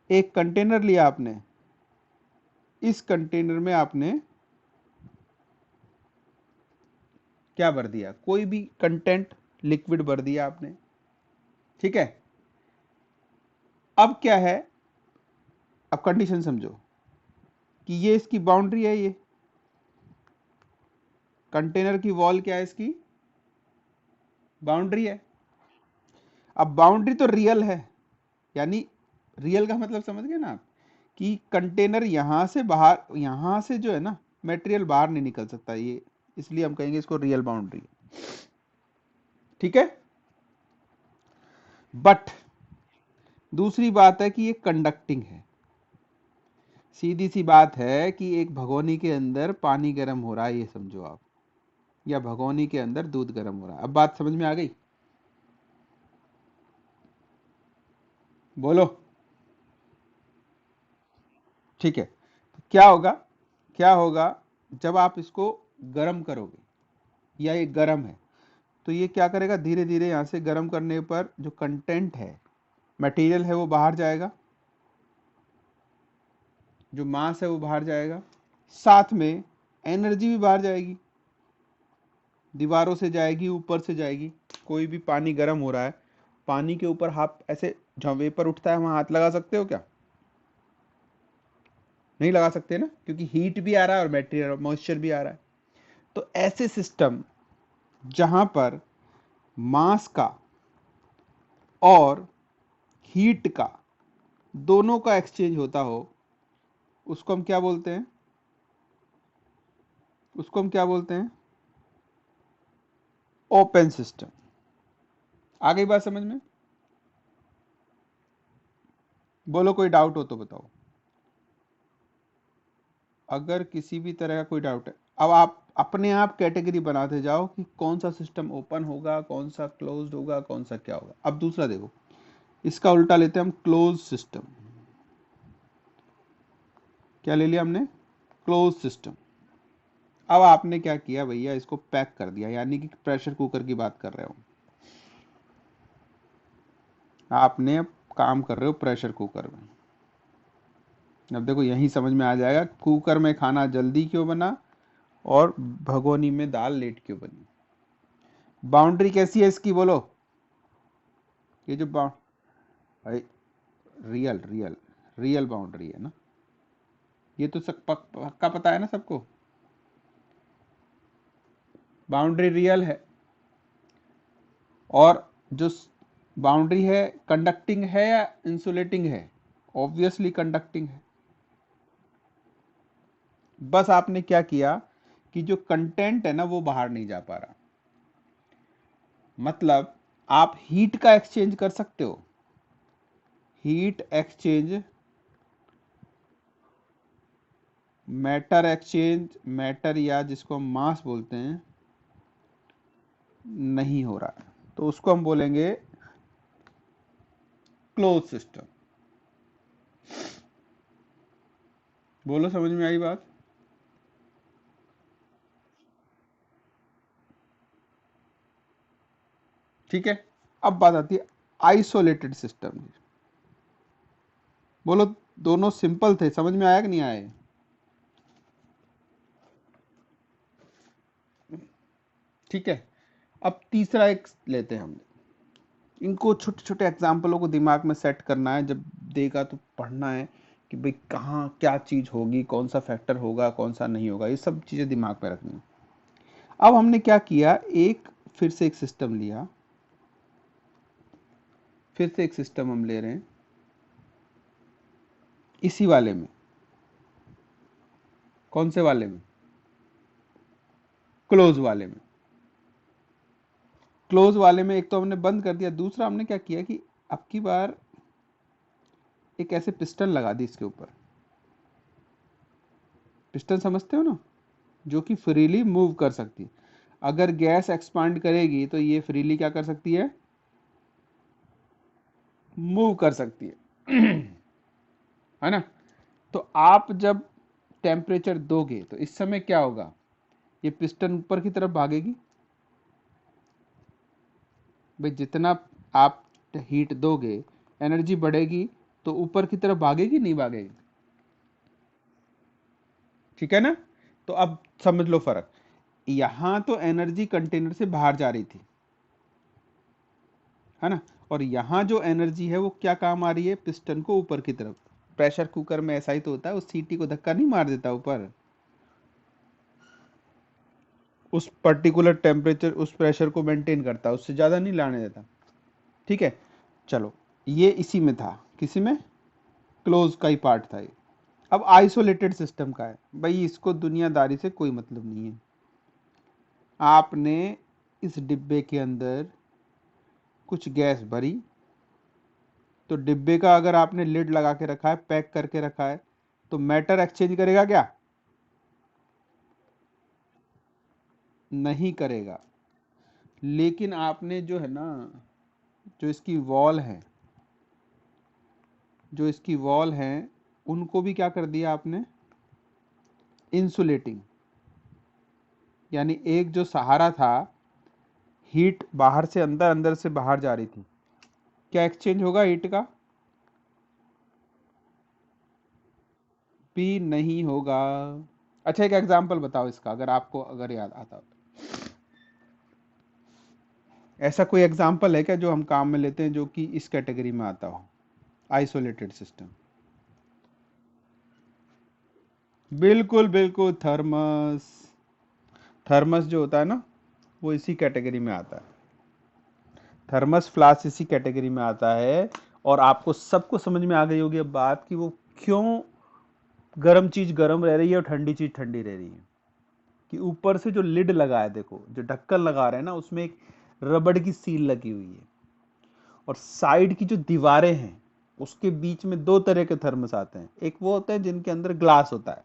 एक कंटेनर लिया आपने, इस कंटेनर में आपने क्या भर दिया, कोई भी कंटेंट, लिक्विड भर दिया आपने, ठीक है। अब क्या है, अब कंडीशन समझो कि ये इसकी बाउंड्री है, ये कंटेनर की वॉल क्या है, इसकी बाउंड्री है। अब बाउंड्री तो रियल है, यानी रियल का मतलब समझ गए ना आप, कि कंटेनर यहां से बाहर, यहां से जो है ना, मटेरियल बाहर नहीं निकल सकता, ये इसलिए हम कहेंगे इसको रियल बाउंड्री। ठीक है। बट दूसरी बात है कि ये कंडक्टिंग है। सीधी सी बात है कि एक भगोनी के अंदर पानी गर्म हो रहा है, ये समझो आप, या भगोनी के अंदर दूध गर्म हो रहा है। अब बात समझ में आ गई? बोलो। ठीक है, तो क्या होगा, क्या होगा जब आप इसको गर्म करोगे, या ये गर्म है, तो ये क्या करेगा, धीरे धीरे यहां से गर्म करने पर जो कंटेंट है, मटेरियल है, वो बाहर जाएगा, जो मास है वो बाहर जाएगा, साथ में एनर्जी भी बाहर जाएगी, दीवारों से जाएगी, ऊपर से जाएगी। कोई भी पानी गर्म हो रहा है, पानी के ऊपर हाथ ऐसे जहां वेपर उठता है वहां हाथ लगा सकते हो क्या? नहीं लगा सकते ना, क्योंकि हीट भी आ रहा है और मटेरियल मॉइस्चर भी आ रहा है। तो ऐसे सिस्टम जहां पर मास का और हीट का दोनों का एक्सचेंज होता हो, उसको हम क्या बोलते हैं? उसको हम क्या बोलते हैं? Open system. आ गई बात समझ में? बोलो, कोई डाउट हो तो बताओ। अगर किसी भी तरह का कोई डाउट है, अब आप अपने आप कैटेगरी बनाते जाओ कि कौन सा सिस्टम ओपन होगा, कौन सा क्लोज्ड होगा, कौन सा क्या होगा। अब दूसरा देखो, इसका उल्टा लेते हैं हम, क्लोज सिस्टम। क्या ले लिया हमने? Close system. अब आपने क्या किया भैया, इसको पैक कर दिया, यानी कि प्रेशर कुकर की बात कर रहे हो। आपने अब काम कर रहे हो प्रेशर कुकर में। अब देखो यही समझ में आ जाएगा कुकर में खाना जल्दी क्यों बना और भगोनी में दाल लेट क्यों बनी। बाउंड्री कैसी है इसकी, बोलो। ये जो भाई, रियल रियल रियल बाउंड्री है ना, ये तो सब पक्का पता है ना सबको। बाउंड्री रियल है, और जो बाउंड्री है कंडक्टिंग है या इंसुलेटिंग है? ऑब्वियसली कंडक्टिंग है। बस आपने क्या किया कि जो कंटेंट है ना वो बाहर नहीं जा पा रहा। मतलब आप हीट का एक्सचेंज कर सकते हो, heat exchange, matter exchange, matter या जिसको हम मास बोलते हैं, नहीं हो रहा है, तो उसको हम बोलेंगे क्लोज सिस्टम। बोलो, समझ में आई बात? ठीक है। अब बात आती है आइसोलेटेड सिस्टम। बोलो, दोनों सिंपल थे, समझ में आया कि नहीं आया? ठीक है। अब तीसरा एक लेते हैं हम, इनको छोटे छोटे एग्जाम्पलों को दिमाग में सेट करना है, जब देगा तो पढ़ना है कि भाई कहाँ क्या चीज होगी, कौन सा फैक्टर होगा, कौन सा नहीं होगा, ये सब चीजें दिमाग में रखनी है। अब हमने क्या किया, एक फिर से एक सिस्टम लिया, फिर से एक सिस्टम हम ले रहे हैं इसी वाले में। कौन से वाले में? क्लोज वाले में। क्लोज वाले में एक तो हमने बंद कर दिया, दूसरा हमने क्या किया कि अब की बार एक ऐसे पिस्टन लगा दी इसके ऊपर। पिस्टन समझते हो ना, जो कि फ्रीली मूव कर सकती है। अगर गैस एक्सपांड करेगी तो ये फ्रीली क्या कर सकती है? मूव कर सकती है ना। तो आप जब टेम्परेचर दोगे तो इस समय क्या होगा, ये पिस्टन ऊपर की तरफ भागेगी। भाई जितना आप हीट दोगे, एनर्जी बढ़ेगी, तो ऊपर की तरफ भागेगी नहीं भागेगी? ठीक है ना। तो अब समझ लो फर्क, यहां तो एनर्जी कंटेनर से बाहर जा रही थी, है ना, और यहां जो एनर्जी है वो क्या काम आ रही है, पिस्टन को ऊपर की तरफ। प्रेशर कुकर में ऐसा ही तो होता है, उस सीटी को धक्का नहीं मार देता ऊपर, उस पर्टिकुलर टेम्परेचर उस प्रेशर को मेंटेन करता है, उससे ज़्यादा नहीं लाने देता। ठीक है। चलो, ये इसी में था, किसी में? क्लोज का ही पार्ट था ये। अब आइसोलेटेड सिस्टम का है भाई, इसको दुनियादारी से कोई मतलब नहीं है। आपने इस डिब्बे के अंदर कुछ गैस भरी, तो डिब्बे का अगर आपने लिड लगा के रखा है, पैक करके रखा है, तो मैटर एक्सचेंज करेगा क्या? नहीं करेगा। लेकिन आपने जो है ना, जो इसकी वॉल है, जो इसकी वॉल है, उनको भी क्या कर दिया आपने? इंसुलेटिंग। यानी एक जो सहारा था, हीट बाहर से अंदर, अंदर से बाहर जा रही थी, क्या एक्सचेंज होगा हीट का? भी नहीं होगा। अच्छा, एक एग्जांपल बताओ इसका, अगर आपको अगर याद आता हो तो। ऐसा कोई एग्जांपल है क्या जो हम काम में लेते हैं जो कि इस कैटेगरी में आता हो, आइसोलेटेड सिस्टम? बिल्कुल बिल्कुल, थर्मस। थर्मस जो होता है ना, वो इसी कैटेगरी में आता है। थर्मस फ्लास्क इसी कैटेगरी में आता है। और आपको सबको समझ में आ गई होगी अब बात, कि वो क्यों गर्म चीज गर्म रह रही है और ठंडी चीज ठंडी रह रही है। कि ऊपर से जो लिड लगा है, देखो जो ढक्कन लगा रहे हैं ना, उसमें एक रबड़ की सील लगी हुई है। और साइड की जो दीवारें हैं, उसके बीच में दो तरह के थर्मस आते हैं। एक वो होते हैं जिनके अंदर ग्लास होता है,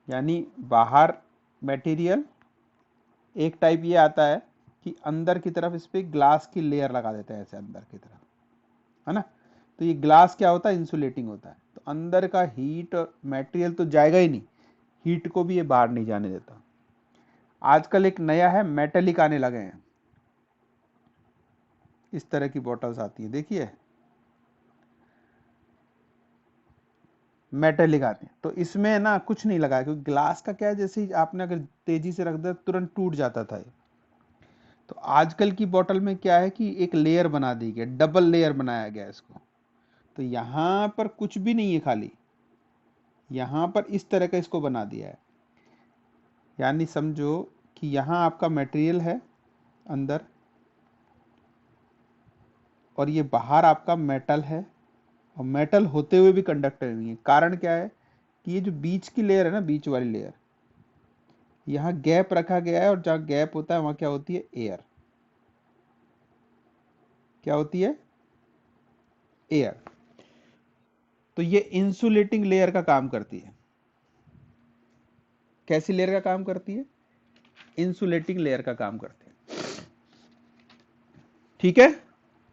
यानी बाहर मटेरियल। एक टाइप ये आता है कि अंदर की तरफ इस पे ग्लास की लेयर लगा देते हैं ऐसे अंदर की तरफ, है ना। तो ये ग्लास क्या होता है? इंसुलेटिंग होता है। तो अंदर का हीट और मटेरियल तो जाएगा ही नहीं, हीट को भी ये बाहर नहीं जाने देता। आजकल एक नया है, मेटेलिक आने लगे हैं। इस तरह की बॉटल्स आती हैं, देखिए मेटेलिक आती हैं। तो इसमें ना कुछ नहीं लगा है, क्योंकि ग्लास का क्या है, जैसे ही आपने अगर तेजी से रख दिया तुरंत टूट जाता था ये। तो आजकल की बोतल में क्या है कि एक लेयर बना दी गई, डबल लेयर बनाया गया इसको। तो यहां पर कुछ भी नहीं है खाली, यहां पर इस तरह का इसको बना दिया है। यानी समझो कि यहां आपका मटेरियल है अंदर, और ये बाहर आपका मेटल है। और मेटल होते हुए भी कंडक्टर नहीं है। कारण क्या है कि ये जो बीच की लेयर है ना, बीच वाली लेयर, यहाँ गैप रखा गया है, और जहाँ गैप होता है वहां क्या होती है? एयर। क्या होती है? एयर। तो ये इंसुलेटिंग लेयर का काम करती है। कैसी लेयर का काम करती है? इंसुलेटिंग लेयर का काम करती है। ठीक है।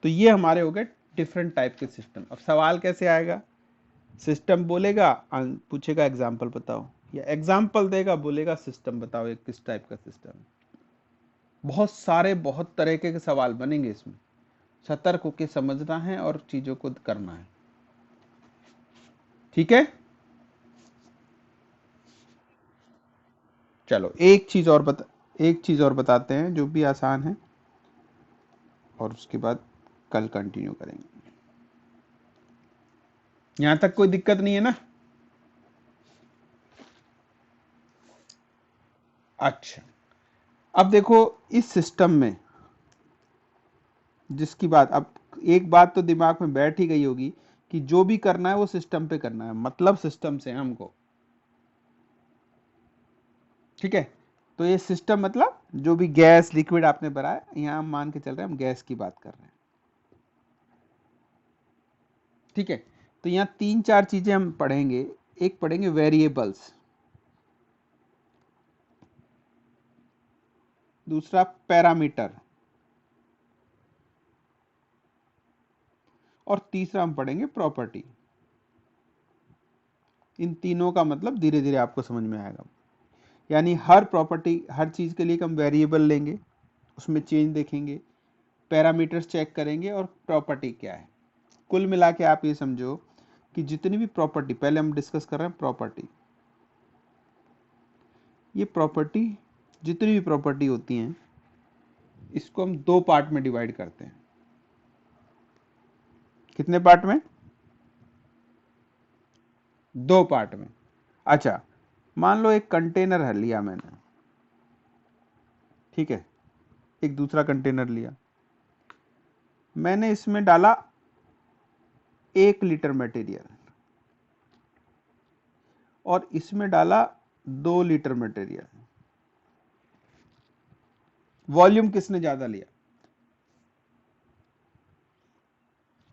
तो ये हमारे हो गए डिफरेंट टाइप के सिस्टम। अब सवाल कैसे आएगा? सिस्टम बोलेगा, पूछेगा एग्जाम्पल बताओ, या एग्जाम्पल देगा, बोलेगा सिस्टम बताओ, एक किस टाइप का सिस्टम। बहुत सारे, बहुत तरीके के सवाल बनेंगे इसमें। सतर्क होकर समझना है और चीजों को करना है। ठीक है। चलो एक चीज और बताते हैं जो भी आसान है, और उसके बाद कल कंटिन्यू करेंगे। यहां तक कोई दिक्कत नहीं है ना? अच्छा, अब देखो इस सिस्टम में जिसकी बात, अब एक बात तो दिमाग में बैठ ही गई होगी कि जो भी करना है वो सिस्टम पे करना है, मतलब सिस्टम से हमको। ठीक है। तो ये सिस्टम मतलब जो भी गैस लिक्विड आपने भरा है, यहां हम मान के चल रहे हैं हम गैस की बात कर रहे हैं। ठीक है। तो यहाँ तीन चार चीजें हम पढ़ेंगे। एक पढ़ेंगे वेरिएबल्स, दूसरा पैरामीटर, और तीसरा हम पढ़ेंगे प्रॉपर्टी। इन तीनों का मतलब धीरे धीरे आपको समझ में आएगा। यानी हर प्रॉपर्टी, हर चीज के लिए हम वेरिएबल लेंगे, उसमें चेंज देखेंगे, पैरामीटर्स चेक करेंगे, और प्रॉपर्टी क्या है। कुल मिला के आप ये समझो कि जितनी भी प्रॉपर्टी, पहले हम डिस्कस कर रहे हैं प्रॉपर्टी। ये प्रॉपर्टी, जितनी भी प्रॉपर्टी होती हैं, इसको हम दो पार्ट में डिवाइड करते हैं। कितने पार्ट में? दो पार्ट में। अच्छा, मान लो एक कंटेनर है, लिया मैंने, ठीक है, एक दूसरा कंटेनर लिया, मैंने इसमें डाला 1 लीटर मटेरियल। और इसमें डाला 2 लीटर मटेरियल। वॉल्यूम किसने ज्यादा लिया?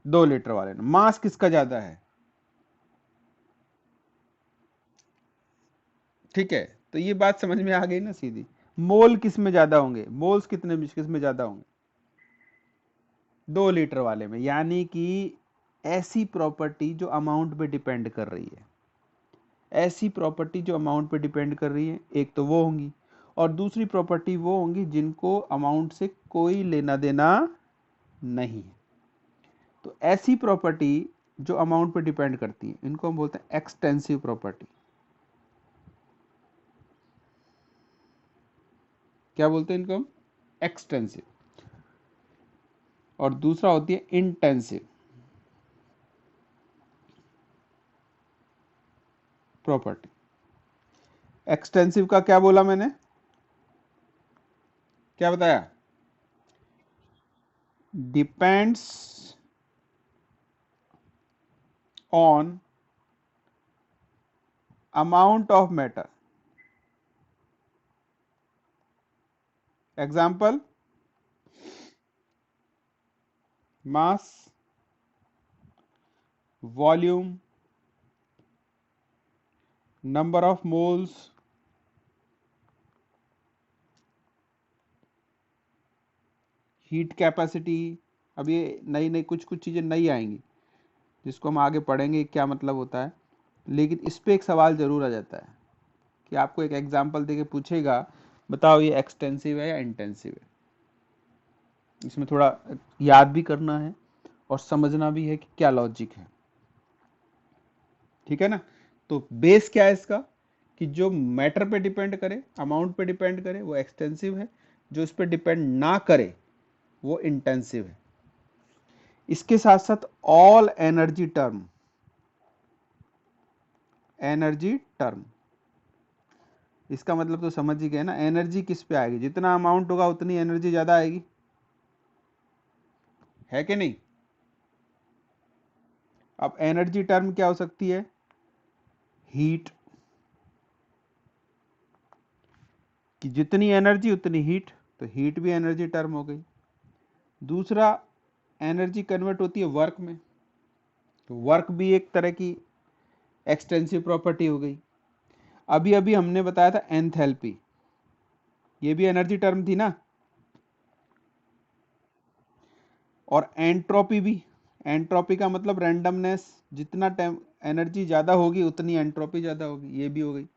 2 लीटर वाले ने। मास किसका ज्यादा है? ठीक है, तो ये बात समझ में आ गई ना सीधी। मोल किस में ज्यादा होंगे? मोल्स कितने किस में ज्यादा होंगे? 2 लीटर वाले में। यानी कि ऐसी प्रॉपर्टी जो अमाउंट पे डिपेंड कर रही है, ऐसी प्रॉपर्टी जो अमाउंट पे डिपेंड कर रही है, एक तो वो होंगी, और दूसरी प्रॉपर्टी वो होंगी जिनको अमाउंट से कोई लेना देना नहीं है। तो ऐसी प्रॉपर्टी जो अमाउंट पे डिपेंड करती है, इनको हम बोलते हैं एक्सटेंसिव प्रॉपर्टी। क्या बोलते हैं इनको हम? एक्सटेंसिव। और दूसरा होती है इंटेंसिव प्रॉपर्टी। एक्सटेंसिव का क्या बोला मैंने? क्या बताया? Depends on amount of matter. Example, mass, volume, number of moles, heat capacity. अब ये नई नई कुछ कुछ चीजें नई आएंगी जिसको हम आगे पढ़ेंगे क्या मतलब होता है। लेकिन इस पे एक सवाल जरूर आ जाता है कि आपको एक एग्जाम्पल देके पूछेगा, बताओ ये एक्सटेंसिव है या इंटेंसिव है। इसमें थोड़ा याद भी करना है और समझना भी है कि क्या लॉजिक है। ठीक है ना? तो बेस क्या है इसका? कि जो मैटर पे डिपेंड करे, अमाउंट पे डिपेंड करे, वो एक्सटेंसिव है। जो इस पे डिपेंड ना करे वो इंटेंसिव है। इसके साथ साथ all energy term, energy term, इसका मतलब तो समझ ही गए ना। एनर्जी किस पे आएगी? जितना अमाउंट होगा उतनी एनर्जी ज्यादा आएगी, है कि नहीं? अब एनर्जी टर्म क्या हो सकती है? हीट, कि जितनी एनर्जी उतनी हीट, तो हीट भी एनर्जी टर्म हो गई। दूसरा, एनर्जी कन्वर्ट होती है वर्क में, तो वर्क भी एक तरह की एक्सटेंसिव प्रॉपर्टी हो गई। अभी अभी हमने बताया था एंथैल्पी, ये भी एनर्जी टर्म थी ना। और एंट्रोपी भी। एंट्रोपी का मतलब रैंडमनेस, जितना टाइम एनर्जी ज्यादा होगी उतनी एंट्रोपी ज्यादा होगी, ये भी हो गई।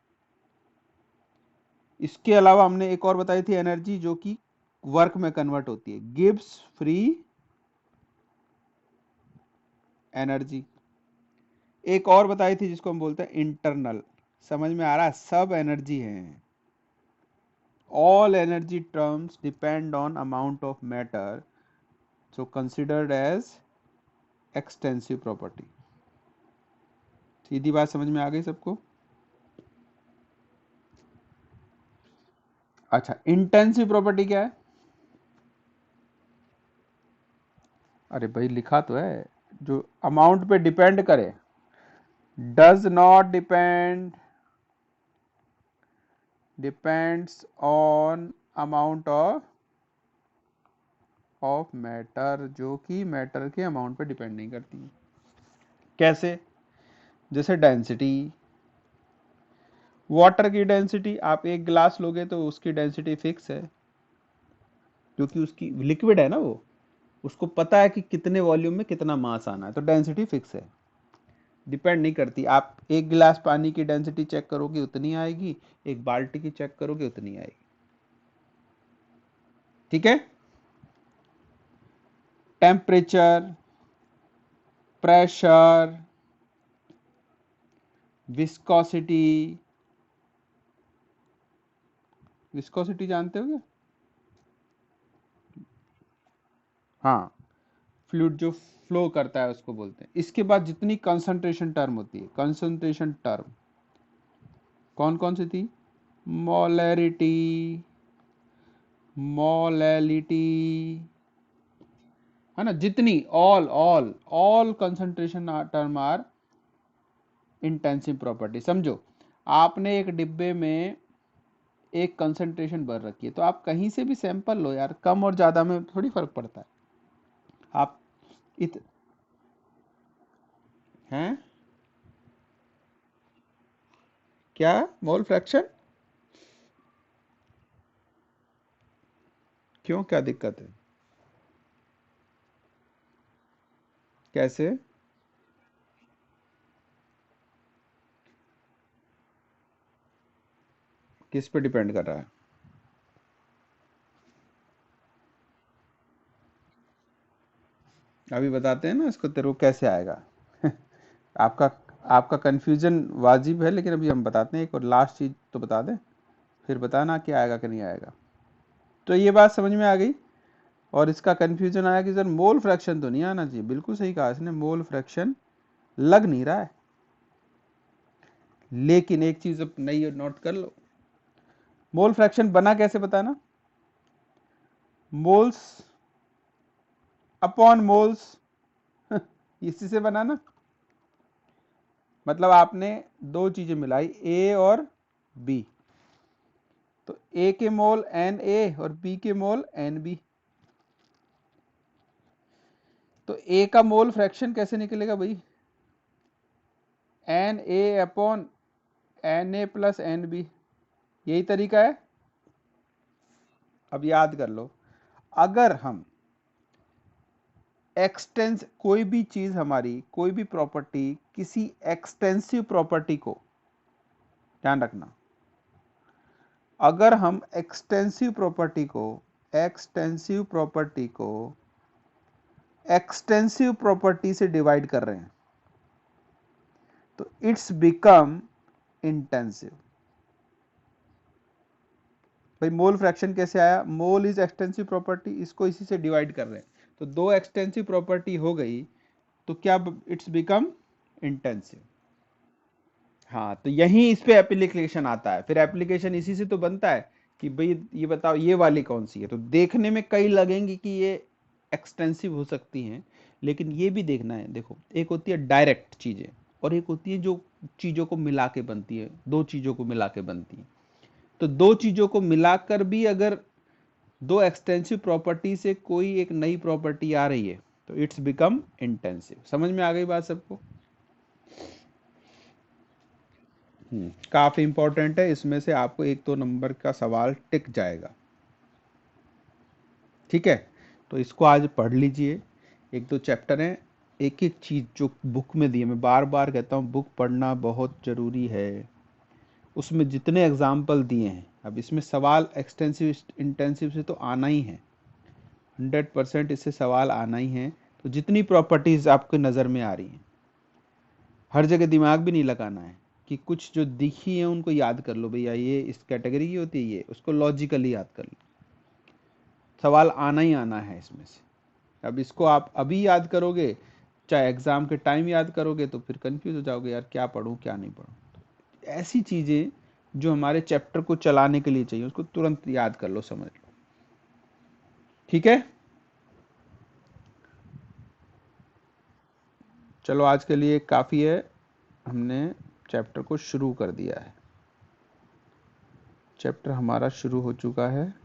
इसके अलावा हमने एक और बताई थी एनर्जी जो कि वर्क में कन्वर्ट होती है, गिब्स फ्री एनर्जी। एक और बताई थी जिसको हम बोलते हैं इंटरनल। समझ में आ रहा है? सब एनर्जी है। All energy terms depend on amount of matter, so considered as extensive property. सीधी बात समझ में आ गई सबको? अच्छा, इंटेंसिव प्रॉपर्टी क्या है? अरे भाई लिखा तो है, जो अमाउंट पे डिपेंड करे। Does not depend, depends on amount of matter, जो कि मैटर के अमाउंट पे डिपेंड नहीं करती। कैसे? जैसे डेंसिटी। वाटर की डेंसिटी, आप एक गिलास लोगे तो उसकी डेंसिटी फिक्स है, क्योंकि उसकी लिक्विड है ना वो, उसको पता है कि कितने वॉल्यूम में कितना मास आना है, तो डेंसिटी फिक्स है, डिपेंड नहीं करती। आप एक गिलास पानी की डेंसिटी चेक करोगे उतनी आएगी, एक बाल्टी की चेक करोगे उतनी आएगी। ठीक है? Temperature, pressure, viscosity. विस्कोसिटी जानते हो क्या? हाँ, फ्लूइड जो फ्लो करता है उसको बोलते हैं। इसके बाद जितनी कंसंट्रेशन टर्म होती है, कंसंट्रेशन टर्म कौन कौन सी थी? मोलैरिटी, मोलैलिटी, है ना? जितनी, all all concentration term are intensive property. समझो, आपने एक डिब्बे में एक कंसंट्रेशन भर रखी है, तो आप कहीं से भी सैंपल लो यार, कम और ज्यादा में थोड़ी फर्क पड़ता है। आप इत हैं क्या मोल फ्रैक्शन, क्यों, क्या दिक्कत है, कैसे? किस पे डिपेंड कर रहा है? अभी बताते हैं ना इसको, तेरे को कैसे आएगा। आपका आपका कंफ्यूजन वाजिब है, लेकिन अभी हम बताते हैं, एक और लास्ट चीज तो बता दें, फिर बताना कि आएगा कि नहीं आएगा। तो ये बात समझ में आ गई। और इसका कंफ्यूजन आया कि सर मोल फ्रैक्शन तो नहीं आना चाहिए, बिल्कुल सही कहा इसने, मोल फ्रैक्शन लग नहीं रहा है। लेकिन एक चीज अब नई नोट कर लो, मोल फ्रैक्शन बना कैसे, बताना। मोल्स अपॉन मोल्स, इसी से बना ना। मतलब आपने दो चीजें मिलाई, ए और बी, तो ए के मोल एन ए और बी के मोल एन बी। तो ए का मोल फ्रैक्शन कैसे निकलेगा भाई, N A upon N A plus N B, यही तरीका है। अब याद कर लो, अगर हम एक्सटेंस कोई भी चीज हमारी, कोई भी प्रॉपर्टी किसी एक्सटेंसिव प्रॉपर्टी को, ध्यान रखना, अगर हम एक्सटेंसिव प्रॉपर्टी को एक्सटेंसिव प्रॉपर्टी से डिवाइड कर रहे हैं, तो इट्स बिकम इंटेंसिव। भाई मोल फ्रैक्शन कैसे आया, मोल इज एक्सटेंसिव प्रॉपर्टी, इसको इसी से डिवाइड कर रहे हैं, तो दो एक्सटेंसिव प्रॉपर्टी हो गई, तो क्या, इट्स बिकम इंटेंसिव। हाँ, तो यही इस पे एप्लीकेशन आता है, फिर एप्लीकेशन इसी से तो बनता है कि भाई ये बताओ ये वाली कौन सी है। तो देखने में कई लगेंगी कि ये एक्सटेंसिव हो सकती हैं, लेकिन ये भी देखना है, देखो एक होती है डायरेक्ट चीजें, और एक होती है जो चीजों को मिला के बनती है, दो चीजों को मिला के बनती है। तो दो चीजों को मिलाकर भी अगर दो एक्सटेंसिव प्रॉपर्टी से कोई एक नई प्रॉपर्टी आ रही है, तो इट्स बिकम इंटेंसिव। समझ में आ गई बात सबको? काफी इंपॉर्टेंट है, इसमें से आपको एक दो नंबर का सवाल टिक जाएगा। ठीक है, तो इसको आज पढ़ लीजिए, एक दो चैप्टर हैं, एक एक चीज जो बुक में दी है, मैं बार बार कहता हूँ बुक पढ़ना बहुत जरूरी है। उसमें जितने एग्जाम्पल दिए हैं, अब इसमें सवाल एक्सटेंसिव इंटेंसिव से तो आना ही है, 100% इससे सवाल आना ही है। तो जितनी प्रॉपर्टीज आपको नज़र में आ रही हैं, हर जगह दिमाग भी नहीं लगाना है कि कुछ जो दिखी है उनको याद कर लो, भैया ये इस कैटेगरी की होती है, ये उसको लॉजिकली याद कर लो, सवाल आना ही आना है इसमें से। अब इसको आप अभी याद करोगे, चाहे एग्जाम के टाइम याद करोगे, तो फिर कंफ्यूज हो जाओगे यार क्या पढूं क्या नहीं पढूं। ऐसी चीजें जो हमारे चैप्टर को चलाने के लिए चाहिए, उसको तुरंत याद कर लो, समझ लो। ठीक है, चलो आज के लिए काफ़ी है, हमने चैप्टर को शुरू कर दिया है, चैप्टर हमारा शुरू हो चुका है।